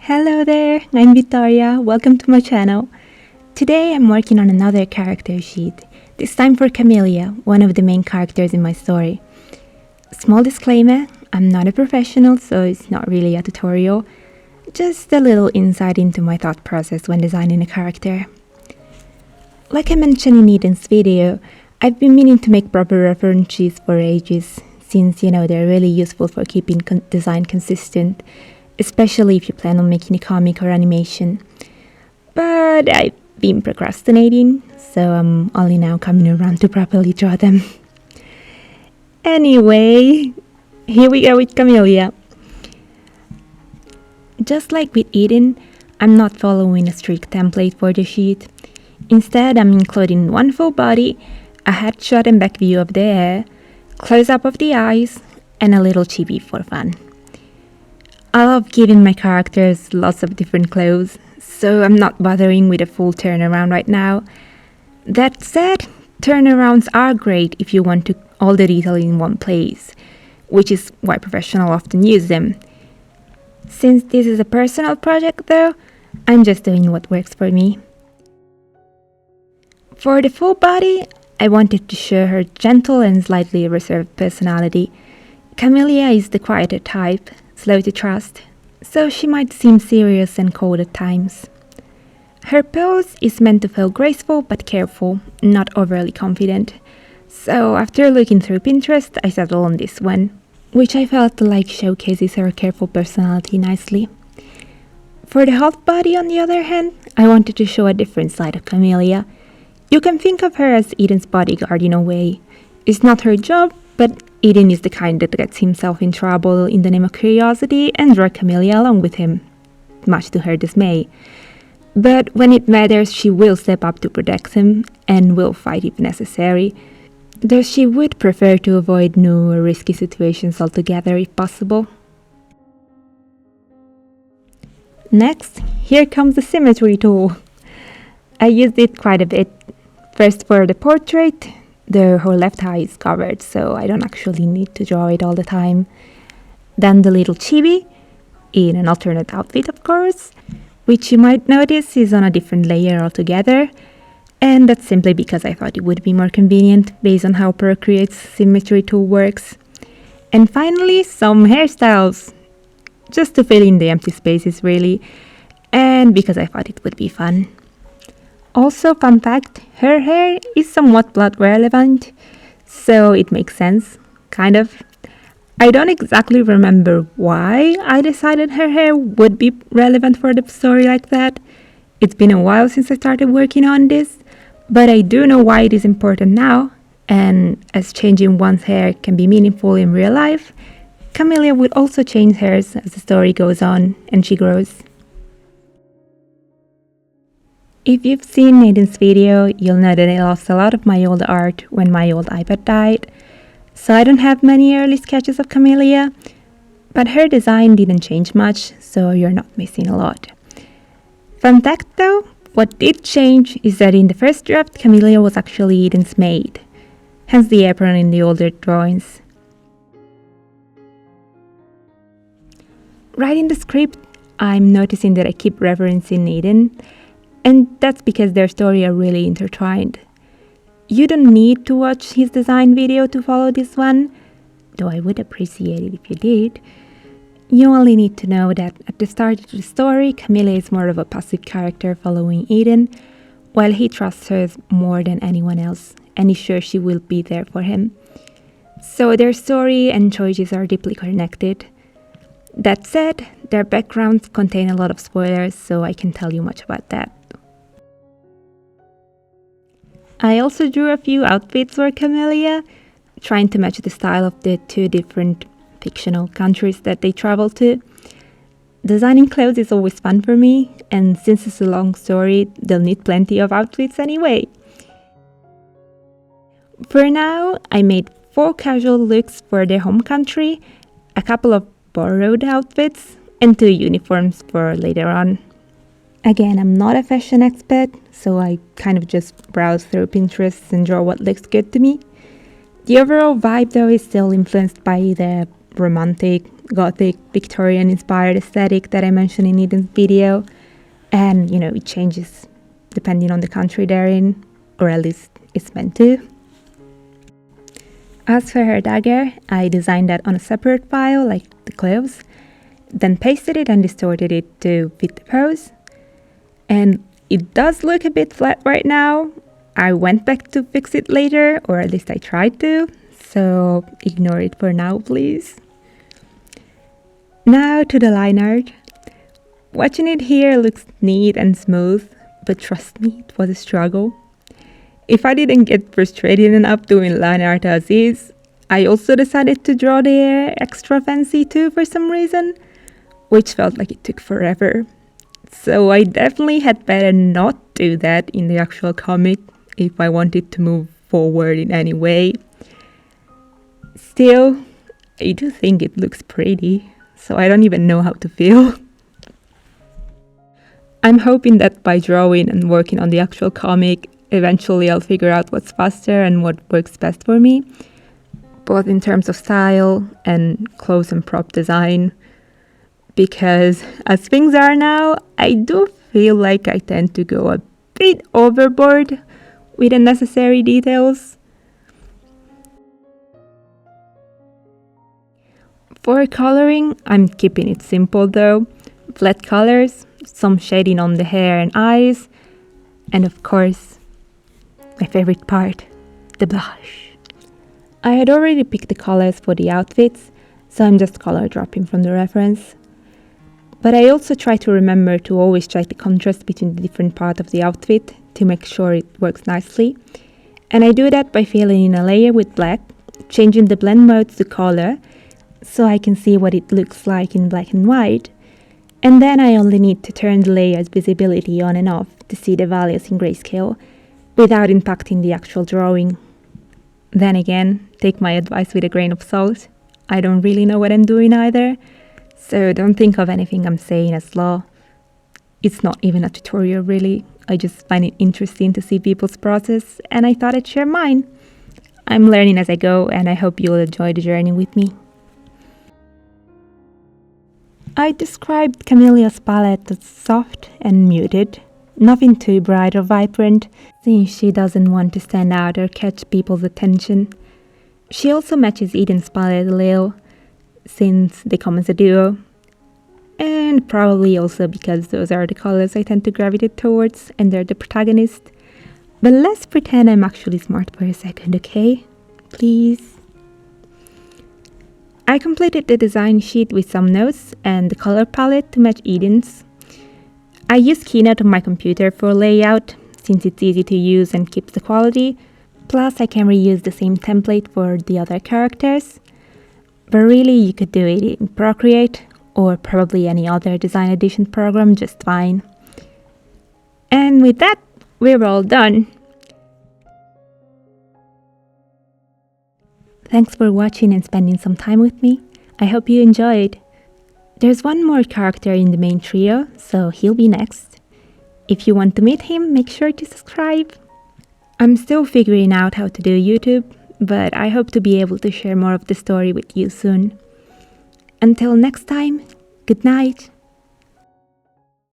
Hello there, I'm Victoria. Welcome to my channel. Today I'm working on another character sheet, this time for Camelia, one of the main characters in my story. Small disclaimer, I'm not a professional, so it's not really a tutorial, just a little insight into my thought process when designing a character. Like I mentioned in Eden's video, I've been meaning to make proper reference sheets for ages, since they're really useful for keeping design consistent, especially if you plan on making a comic or animation. But I've been procrastinating, so I'm only now coming around to properly draw them. Anyway, here we go with Camelia. Just like with Eden, I'm not following a strict template for the sheet. Instead, I'm including one full body, a headshot and back view of the hair, close-up of the eyes, and a little chibi for fun. I love giving my characters lots of different clothes, so I'm not bothering with a full turnaround right now. That said, turnarounds are great if you want all the detail in one place, which is why professionals often use them. Since this is a personal project though, I'm just doing what works for me. For the full body, I wanted to show her gentle and slightly reserved personality. Camelia is the quieter type, slow to trust, so she might seem serious and cold at times. Her pose is meant to feel graceful but careful, not overly confident. So after looking through Pinterest, I settled on this one, which I felt like showcases her careful personality nicely. For the half body, on the other hand, I wanted to show a different side of Camelia. You can think of her as Eden's bodyguard in a way. It's not her job, but Eden is the kind that gets himself in trouble in the name of curiosity and drags Camelia along with him, much to her dismay. But when it matters, she will step up to protect him and will fight if necessary, though she would prefer to avoid new or risky situations altogether if possible. Next, here comes the symmetry tool. I used it quite a bit, first for the portrait, though her left eye is covered, so I don't actually need to draw it all the time. Then the little chibi, in an alternate outfit of course, which you might notice is on a different layer altogether, and that's simply because I thought it would be more convenient based on how Procreate's symmetry tool works. And finally, some hairstyles, just to fill in the empty spaces really, and because I thought it would be fun. Also, fun fact, her hair is somewhat blood relevant, so it makes sense, kind of. I don't exactly remember why I decided her hair would be relevant for the story like that. It's been a while since I started working on this, but I do know why it is important now, and as changing one's hair can be meaningful in real life, Camelia would also change hers as the story goes on and she grows. If you've seen Eden's video, you'll know that I lost a lot of my old art when my old iPad died, so I don't have many early sketches of Camelia, but her design didn't change much, so you're not missing a lot. Fun fact though, what did change is that in the first draft, Camelia was actually Eden's maid, hence the apron in the older drawings. Writing the script, I'm noticing that I keep referencing Eden, and that's because their stories are really intertwined. You don't need to watch his design video to follow this one, though I would appreciate it if you did. You only need to know that at the start of the story, Camelia is more of a passive character following Eden, while he trusts her more than anyone else and is sure she will be there for him. So their story and choices are deeply connected. That said, their backgrounds contain a lot of spoilers, so I can't tell you much about that. I also drew a few outfits for Camelia, trying to match the style of the two different fictional countries that they travel to. Designing clothes is always fun for me, and since it's a long story, they'll need plenty of outfits anyway. For now, I made 4 casual looks for their home country, a couple of borrowed outfits, and 2 uniforms for later on. Again, I'm not a fashion expert, so I kind of just browse through Pinterest and draw what looks good to me. The overall vibe though is still influenced by the romantic, gothic Victorian inspired aesthetic that I mentioned in Eden's video. And, it changes depending on the country they're in, or at least it's meant to. As for her dagger, I designed that on a separate file, like the clothes, then pasted it and distorted it to fit the pose. And it does look a bit flat right now. I went back to fix it later, or at least I tried to, so ignore it for now, please. Now to the line art. Watching it here looks neat and smooth, but trust me, it was a struggle. If I didn't get frustrated enough doing line art as is, I also decided to draw the hair extra fancy too for some reason, which felt like it took forever. So I definitely had better not do that in the actual comic if I wanted to move forward in any way. Still, I do think it looks pretty, so I don't even know how to feel. I'm hoping that by drawing and working on the actual comic, eventually I'll figure out what's faster and what works best for me, both in terms of style and clothes and prop design. Because as things are now, I do feel like I tend to go a bit overboard with unnecessary details. For coloring, I'm keeping it simple though. Flat colors, some shading on the hair and eyes, and of course, my favorite part, the blush. I had already picked the colors for the outfits, so I'm just color dropping from the reference. But I also try to remember to always check the contrast between the different parts of the outfit to make sure it works nicely. And I do that by filling in a layer with black, changing the blend mode to color, so I can see what it looks like in black and white. And then I only need to turn the layer's visibility on and off to see the values in grayscale, without impacting the actual drawing. Then again, take my advice with a grain of salt. I don't really know what I'm doing either, so don't think of anything I'm saying as law. It's not even a tutorial really. I just find it interesting to see people's process, and I thought I'd share mine. I'm learning as I go, and I hope you'll enjoy the journey with me. I described Camelia's palette as soft and muted, nothing too bright or vibrant, since she doesn't want to stand out or catch people's attention. She also matches Eden's palette a little, since they come as a duo, and probably also because those are the colors I tend to gravitate towards and they're the protagonist. But let's pretend I'm actually smart for a second, okay? Please. I completed the design sheet with some notes and the color palette to match Eden's. I use Keynote on my computer for layout, since it's easy to use and keeps the quality, plus I can reuse the same template for the other characters. But really, you could do it in Procreate, or probably any other design edition program just fine. And with that, we're all done. Thanks for watching and spending some time with me. I hope you enjoyed. There's one more character in the main trio, so he'll be next. If you want to meet him, make sure to subscribe. I'm still figuring out how to do YouTube, but I hope to be able to share more of the story with you soon. Until next time, good night.